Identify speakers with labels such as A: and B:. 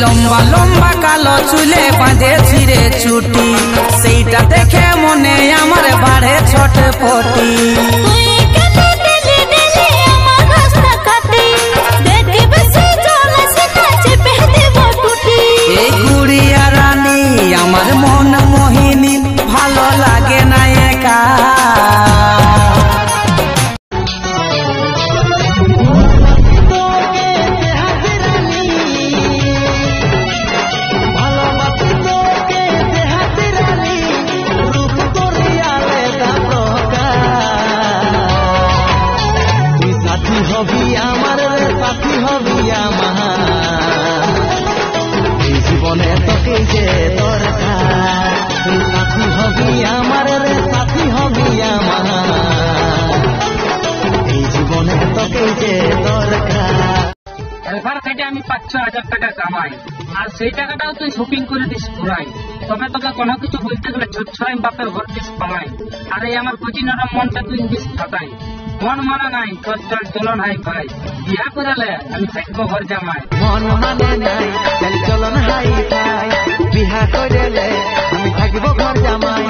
A: লম্বা লম্বা কালো চুলে বাঁধে ছিঁড়ে চুটি, সেইটা দেখে মনে আমার বাড়ে ছটপটি। এই গুড়িয়া রানী আমার মন মোহিনী, ভালো লাগে না একা।
B: এবার থেকে আমি ৫-৬ হাজার টাকা কামাই, আর সেই টাকাটাও তুই শপিং করে দিস পুরাই। তবে তোকে কোনো কিছু বলতে গেলে ছড়াই বাপের ঘর দিস পালাই। আর এই আমার কোচিনার মনটা তুই দিস ফাটাই। মন মানা নাই তোর চলন হাই ভাই, বিয়া করালে আমি থাকবো ঘর জামাই।
C: মন মানে নাই চলন হাই ভাই, বিয়া করালে আমি থাকবো ঘর জামাই।